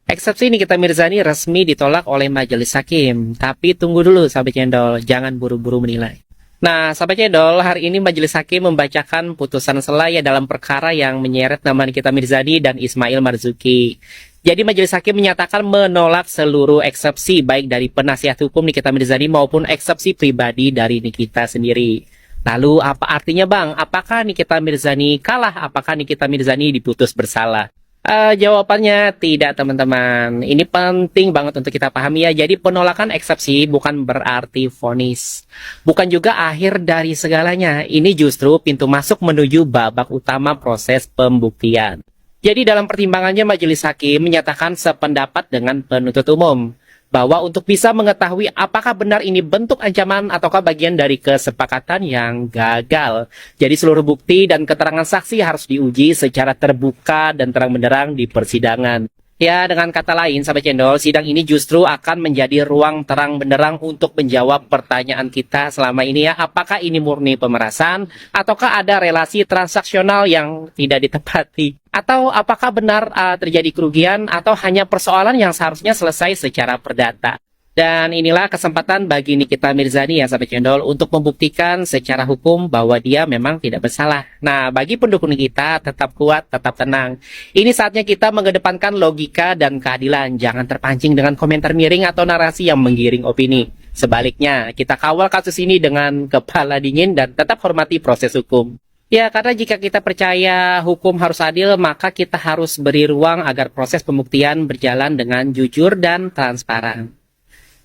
Eksepsi Nikita Mirzani resmi ditolak oleh Majelis Hakim. Tapi tunggu dulu sahabat cendol, jangan buru-buru menilai. Nah, sahabat cendol, hari ini Majelis Hakim membacakan putusan selaya dalam perkara yang menyeret nama Nikita Mirzani dan Ismail Marzuki. Jadi Majelis Hakim menyatakan menolak seluruh eksepsi baik dari penasihat hukum Nikita Mirzani maupun eksepsi pribadi dari Nikita sendiri. Lalu apa artinya bang? Apakah Nikita Mirzani kalah? Apakah Nikita Mirzani diputus bersalah? Jawabannya tidak teman-teman. Ini penting banget untuk kita pahami ya. Jadi penolakan eksepsi bukan berarti vonis. Bukan juga akhir dari segalanya. Ini justru pintu masuk menuju babak utama proses pembuktian. Jadi dalam pertimbangannya Majelis Hakim menyatakan sependapat dengan penuntut umum bahwa untuk bisa mengetahui apakah benar ini bentuk ancaman ataukah bagian dari kesepakatan yang gagal. Jadi seluruh bukti dan keterangan saksi harus diuji secara terbuka dan terang-benderang di persidangan. Ya, dengan kata lain, sahabat cendol, sidang ini justru akan menjadi ruang terang benderang untuk menjawab pertanyaan kita selama ini ya. Apakah ini murni pemerasan, ataukah ada relasi transaksional yang tidak ditepati? Atau apakah benar terjadi kerugian, atau hanya persoalan yang seharusnya selesai secara perdata? Dan inilah kesempatan bagi Nikita Mirzani ya sahabat cendol untuk membuktikan secara hukum bahwa dia memang tidak bersalah. Nah, bagi pendukung kita tetap kuat, tetap tenang. Ini saatnya kita mengedepankan logika dan keadilan. Jangan terpancing dengan komentar miring atau narasi yang menggiring opini. Sebaliknya, kita kawal kasus ini dengan kepala dingin dan tetap hormati proses hukum. Ya, karena jika kita percaya hukum harus adil, maka kita harus beri ruang agar proses pembuktian berjalan dengan jujur dan transparan.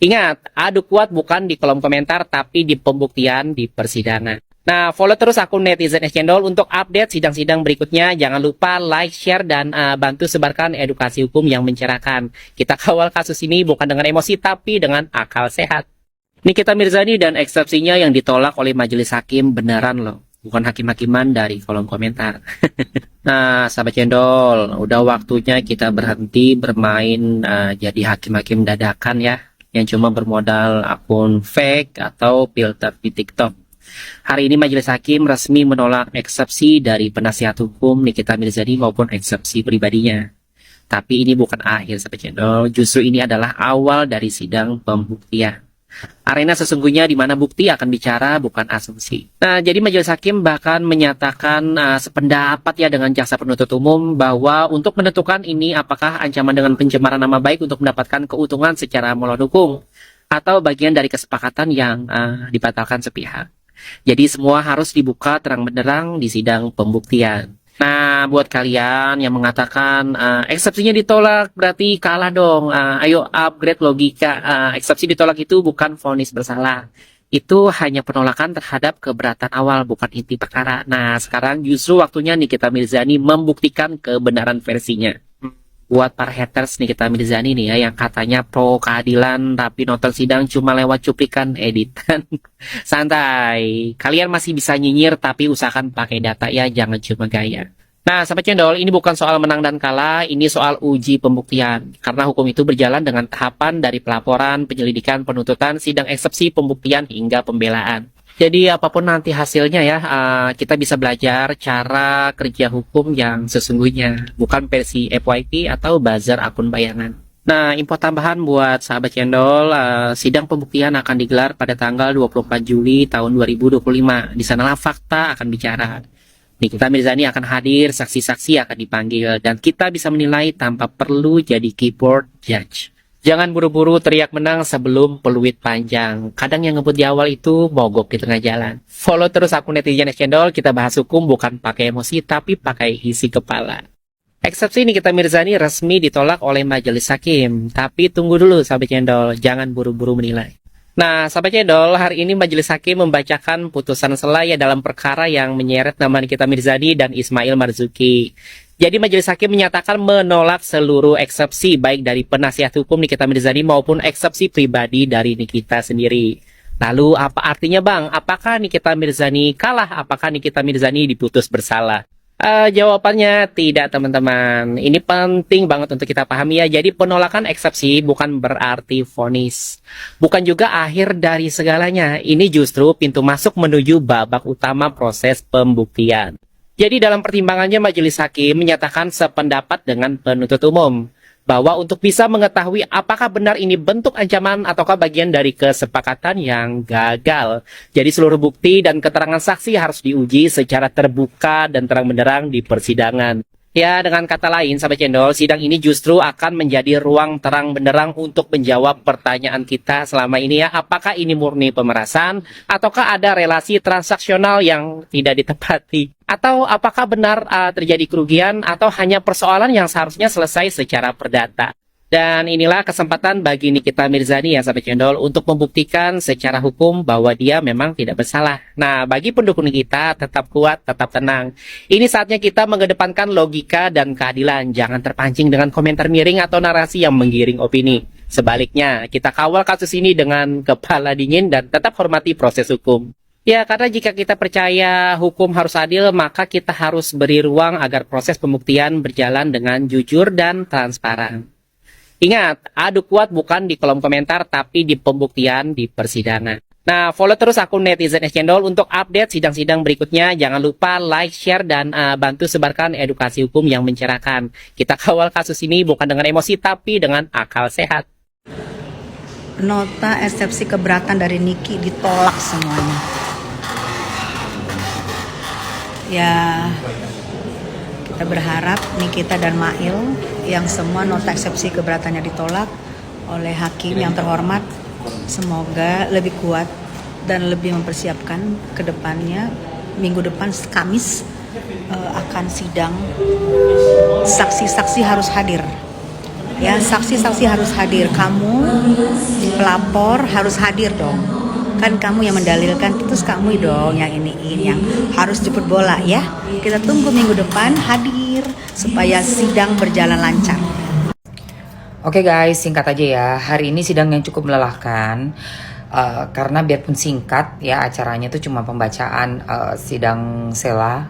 Ingat, adu kuat bukan di kolom komentar, tapi di pembuktian di persidangan. Nah, follow terus akun Netizen Cendol untuk update sidang-sidang berikutnya. Jangan lupa like, share, dan bantu sebarkan edukasi hukum yang mencerahkan. Kita kawal kasus ini bukan dengan emosi, tapi dengan akal sehat. Nikita Mirzani dan eksepsinya yang ditolak oleh Majelis Hakim beneran loh. Bukan hakim-hakiman dari kolom komentar. Nah, sahabat cendol, udah waktunya kita berhenti bermain jadi hakim-hakim dadakan ya, yang cuma bermodal akun fake atau filter di TikTok. Hari ini Majelis Hakim resmi menolak eksepsi dari penasihat hukum Nikita Mirzani maupun eksepsi pribadinya. Tapi ini bukan akhir sahabat cendol, justru ini adalah awal dari sidang pembuktian. Arena sesungguhnya di mana bukti akan bicara, bukan asumsi. Nah, jadi Majelis Hakim bahkan menyatakan sependapat ya dengan jaksa penuntut umum bahwa untuk menentukan ini apakah ancaman dengan pencemaran nama baik untuk mendapatkan keuntungan secara melawan hukum atau bagian dari kesepakatan yang dibatalkan sepihak. Jadi semua harus dibuka terang benderang di sidang pembuktian. Nah, buat kalian yang mengatakan eksepsinya ditolak berarti kalah dong. Ayo upgrade logika. Eksepsi ditolak itu bukan vonis bersalah. Itu hanya penolakan terhadap keberatan awal, bukan inti perkara. Nah, sekarang justru waktunya Nikita Mirzani membuktikan kebenaran versinya. Buat para haters Nikita Mirzani nih ya, yang katanya pro keadilan tapi nonton sidang cuma lewat cuplikan editan. Santai, kalian masih bisa nyinyir tapi usahakan pakai data ya, jangan cuma gaya. Nah, sahabat cendol, ini bukan soal menang dan kalah, ini soal uji pembuktian. Karena hukum itu berjalan dengan tahapan dari pelaporan, penyelidikan, penuntutan, sidang eksepsi, pembuktian, hingga pembelaan. Jadi apapun nanti hasilnya ya, kita bisa belajar cara kerja hukum yang sesungguhnya, bukan versi FYP atau buzzer akun bayangan. Nah, info tambahan buat sahabat cendol, sidang pembuktian akan digelar pada tanggal 24 Juli tahun 2025. Di sanalah fakta akan bicara. Nikita Mirzani akan hadir, saksi-saksi akan dipanggil, dan kita bisa menilai tanpa perlu jadi keyboard judge. Jangan buru-buru teriak menang sebelum peluit panjang. Kadang yang ngebut di awal itu mogok di tengah jalan. Follow terus akun Netizen Cendol, kita bahas hukum bukan pakai emosi tapi pakai isi kepala. Eksepsi Nikita Mirzani resmi ditolak oleh Majelis Hakim. Tapi tunggu dulu sahabat cendol, jangan buru-buru menilai. Nah, sahabat cendol, hari ini Majelis Hakim membacakan putusan selaya dalam perkara yang menyeret nama Nikita Mirzani dan Ismail Marzuki. Jadi Majelis Hakim menyatakan menolak seluruh eksepsi baik dari penasihat hukum Nikita Mirzani maupun eksepsi pribadi dari Nikita sendiri. Lalu apa artinya bang? Apakah Nikita Mirzani kalah? Apakah Nikita Mirzani diputus bersalah? Jawabannya tidak teman-teman. Ini penting banget untuk kita pahami ya. Jadi penolakan eksepsi bukan berarti vonis. Bukan juga akhir dari segalanya. Ini justru pintu masuk menuju babak utama proses pembuktian. Jadi dalam pertimbangannya Majelis Hakim menyatakan sependapat dengan penuntut umum bahwa untuk bisa mengetahui apakah benar ini bentuk ancaman ataukah bagian dari kesepakatan yang gagal. Jadi seluruh bukti dan keterangan saksi harus diuji secara terbuka dan terang-benderang di persidangan. Ya, dengan kata lain, sahabat cendol, sidang ini justru akan menjadi ruang terang benderang untuk menjawab pertanyaan kita selama ini ya, apakah ini murni pemerasan, ataukah ada relasi transaksional yang tidak ditepati, atau apakah benar terjadi kerugian, atau hanya persoalan yang seharusnya selesai secara perdata. Dan inilah kesempatan bagi Nikita Mirzani ya sahabat cendol untuk membuktikan secara hukum bahwa dia memang tidak bersalah. Nah, bagi pendukung Nikita tetap kuat, tetap tenang. Ini saatnya kita mengedepankan logika dan keadilan. Jangan terpancing dengan komentar miring atau narasi yang menggiring opini. Sebaliknya, kita kawal kasus ini dengan kepala dingin dan tetap hormati proses hukum. Ya, karena jika kita percaya hukum harus adil, maka kita harus beri ruang agar proses pembuktian berjalan dengan jujur dan transparan. Ingat, adu kuat bukan di kolom komentar, tapi di pembuktian di persidangan. Nah, follow terus akun Netizen Es Cendol untuk update sidang-sidang berikutnya. Jangan lupa like, share, dan bantu sebarkan edukasi hukum yang mencerahkan. Kita kawal kasus ini bukan dengan emosi, tapi dengan akal sehat. Nota eksepsi keberatan dari Niki ditolak semuanya. Ya, kita berharap Nikita dan Mail yang semua nota eksepsi keberatannya ditolak oleh hakim yang terhormat, semoga lebih kuat dan lebih mempersiapkan ke depannya. Minggu depan Kamis akan sidang, saksi-saksi harus hadir. Ya, saksi-saksi harus hadir. Kamu pelapor harus hadir dong. Kan kamu yang mendalilkan, terus kamu dong yang yang harus jemput bola ya. Kita tunggu minggu depan hadir supaya sidang berjalan lancar. Oke guys, singkat aja ya. Hari ini sidang yang cukup melelahkan karena biarpun singkat ya, acaranya itu cuma pembacaan sidang sela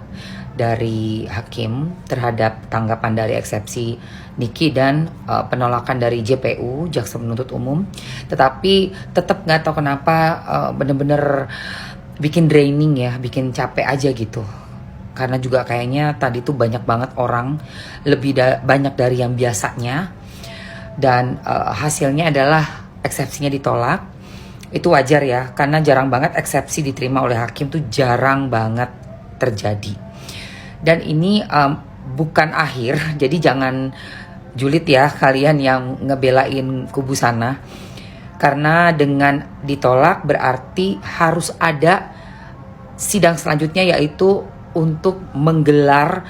dari hakim terhadap tanggapan dari eksepsi Niki dan penolakan dari JPU, Jaksa Penuntut Umum. Tetapi tetap nggak tahu kenapa bener-bener bikin draining ya, bikin capek aja gitu. Karena juga kayaknya tadi tuh banyak banget orang, lebih banyak dari yang biasanya. Dan hasilnya adalah eksepsinya ditolak. Itu wajar ya, karena jarang banget eksepsi diterima oleh hakim, tuh jarang banget terjadi. Dan ini bukan akhir, jadi jangan julid ya kalian yang ngebelain kubu sana. Karena dengan ditolak berarti harus ada sidang selanjutnya, yaitu untuk memanggil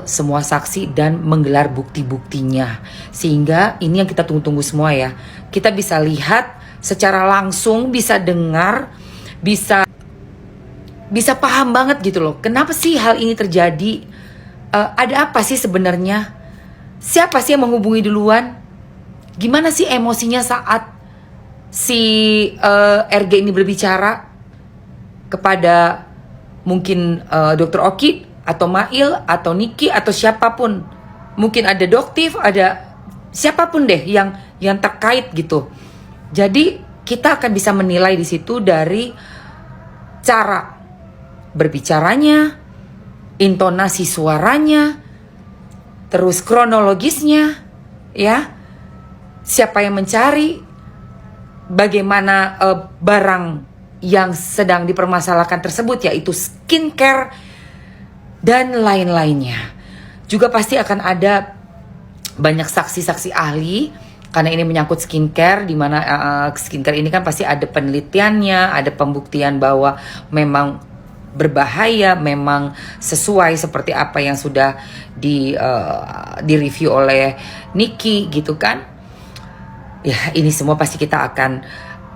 semua saksi dan menggelar bukti-buktinya. Sehingga ini yang kita tunggu-tunggu semua ya. Kita bisa lihat secara langsung, bisa dengar, bisa paham banget gitu loh. Kenapa sih hal ini terjadi? Ada apa sih sebenarnya? Siapa sih yang menghubungi duluan? Gimana sih emosinya saat si RG ini berbicara kepada mungkin Dr. Oki atau Mail atau Niki atau siapapun. Mungkin ada Doktif, ada siapapun deh yang terkait gitu. Jadi kita akan bisa menilai di situ dari cara berbicaranya, intonasi suaranya, terus kronologisnya, ya, siapa yang mencari, bagaimana barang yang sedang dipermasalahkan tersebut, yaitu skincare dan lain-lainnya. Juga pasti akan ada banyak saksi-saksi ahli, karena ini menyangkut skincare, di mana skincare ini kan pasti ada penelitiannya, ada pembuktian bahwa memang berbahaya, memang sesuai seperti apa yang sudah direview oleh Niki gitu kan. Ya, ini semua pasti kita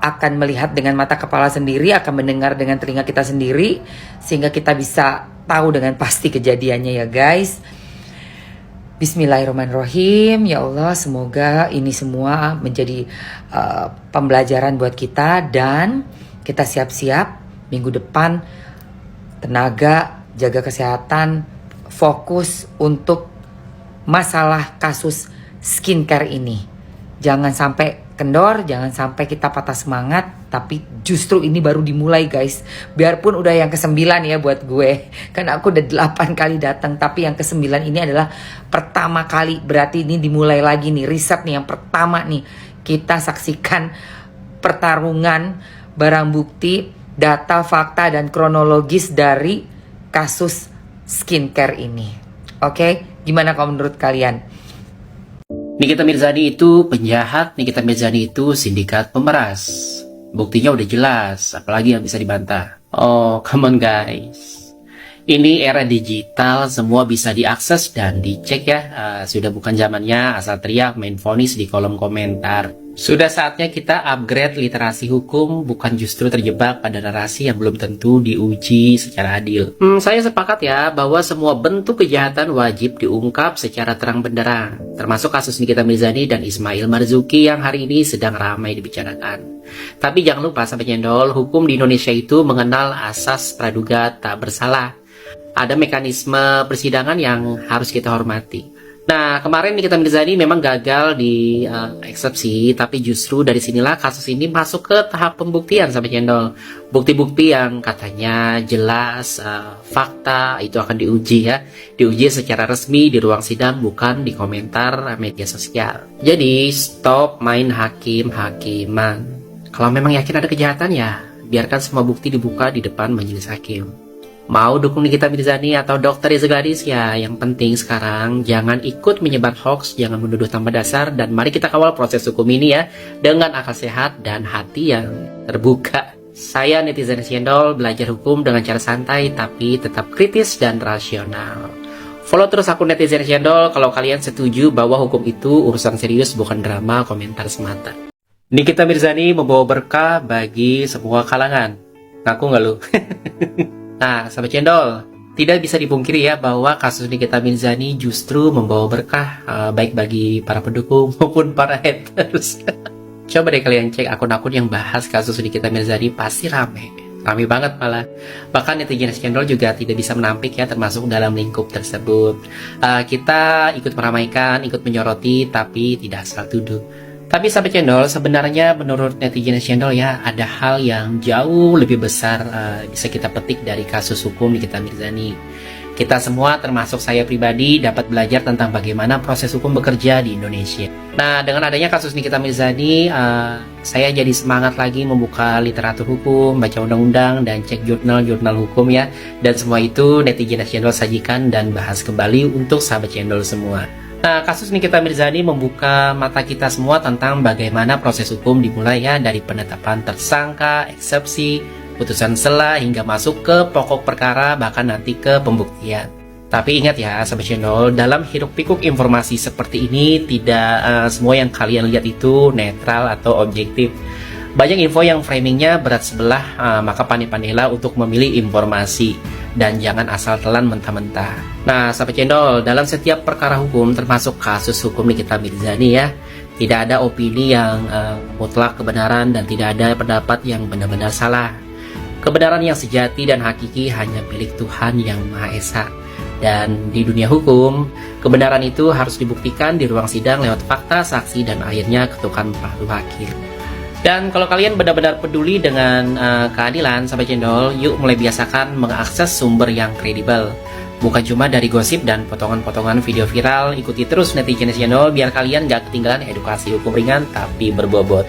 akan melihat dengan mata kepala sendiri, akan mendengar dengan telinga kita sendiri, sehingga kita bisa tahu dengan pasti kejadiannya ya guys. Bismillahirrahmanirrahim. Ya Allah, semoga ini semua menjadi pembelajaran buat kita, dan kita siap-siap minggu depan, tenaga, jaga kesehatan, fokus untuk masalah kasus skincare ini. Jangan sampai kendor, jangan sampai kita patah semangat. Tapi justru ini baru dimulai guys. Biarpun udah yang ke-9 ya buat gue. Kan aku udah 8 kali datang. Tapi yang ke-9 ini adalah pertama kali. Berarti ini dimulai lagi nih. Riset nih yang pertama nih. Kita saksikan pertarungan barang bukti, data, fakta, dan kronologis dari kasus skincare ini. Oke? Gimana kalau menurut kalian? Nikita Mirzani itu penjahat, Nikita Mirzani itu sindikat pemeras. Buktinya udah jelas, apalagi yang bisa dibantah. Oh, come on guys. Ini era digital, semua bisa diakses dan dicek ya. Sudah bukan zamannya asal teriak main vonis di kolom komentar. Sudah saatnya kita upgrade literasi hukum, bukan justru terjebak pada narasi yang belum tentu diuji secara adil. Saya sepakat ya bahwa semua bentuk kejahatan wajib diungkap secara terang benderang, termasuk kasus Nikita Mirzani dan Ismail Marzuki yang hari ini sedang ramai dibicarakan. Tapi jangan lupa sampai cendol, hukum di Indonesia itu mengenal asas praduga tak bersalah. Ada mekanisme persidangan yang harus kita hormati. Nah, kemarin Nikita Mirzani memang gagal di eksepsi, tapi justru dari sinilah kasus ini masuk ke tahap pembuktian sampai cendol. Bukti-bukti yang katanya jelas, fakta itu akan diuji ya. Diuji secara resmi di ruang sidang, bukan di komentar media sosial. Jadi, stop main hakim-hakiman. Kalau memang yakin ada kejahatan ya, biarkan semua bukti dibuka di depan majelis hakim. Mau dukung Nikita Mirzani atau Dr. Reza Gladys ya, yang penting sekarang jangan ikut menyebar hoax, jangan menuduh tanpa dasar, dan mari kita kawal proses hukum ini ya dengan akal sehat dan hati yang terbuka. Saya netizen Cendol, belajar hukum dengan cara santai tapi tetap kritis dan rasional. Follow terus akun netizen Cendol kalau kalian setuju bahwa hukum itu urusan serius, bukan drama komentar semata. Nikita Mirzani membawa berkah bagi semua kalangan. Ngaku nggak lu? Nah, sahabat cendol, tidak bisa dipungkiri ya bahwa kasus Nikita Mirzani justru membawa berkah baik bagi para pendukung maupun para haters. Coba deh kalian cek akun-akun yang bahas kasus Nikita Mirzani, pasti rame banget malah. Bahkan netizen cendol juga tidak bisa menampik ya, termasuk dalam lingkup tersebut. Kita ikut meramaikan, ikut menyoroti, tapi tidak asal tuduh. Tapi sahabat cendol, sebenarnya menurut netizen cendol ya, ada hal yang jauh lebih besar bisa kita petik dari kasus hukum Nikita Mirzani. Kita semua, termasuk saya pribadi, dapat belajar tentang bagaimana proses hukum bekerja di Indonesia. Nah, dengan adanya kasus Nikita Mirzani, saya jadi semangat lagi membuka literatur hukum, baca undang-undang, dan cek jurnal-jurnal hukum ya. Dan semua itu netizen cendol sajikan dan bahas kembali untuk sahabat cendol semua. Nah, kasus Nikita Mirzani membuka mata kita semua tentang bagaimana proses hukum dimulai ya, dari penetapan tersangka, eksepsi, putusan sela, hingga masuk ke pokok perkara, bahkan nanti ke pembuktian. Tapi ingat ya, sahabat channel, dalam hiruk pikuk informasi seperti ini, tidak semua yang kalian lihat itu netral atau objektif. Banyak info yang framingnya berat sebelah, maka pandai-pandailah untuk memilih informasi. Dan jangan asal telan mentah-mentah. Nah, sahabat cendol, dalam setiap perkara hukum, termasuk kasus hukum Nikita Mirzani ya, tidak ada opini yang mutlak kebenaran dan tidak ada pendapat yang benar-benar salah. Kebenaran yang sejati dan hakiki hanya milik Tuhan Yang Maha Esa. Dan di dunia hukum, kebenaran itu harus dibuktikan di ruang sidang lewat fakta, saksi, dan akhirnya ketukan palu hakim. Dan kalau kalian benar-benar peduli dengan keadilan, sahabat cendol, yuk mulai biasakan mengakses sumber yang kredibel. Bukan cuma dari gosip dan potongan-potongan video viral. Ikuti terus netizen cendol biar kalian gak ketinggalan edukasi hukum ringan tapi berbobot.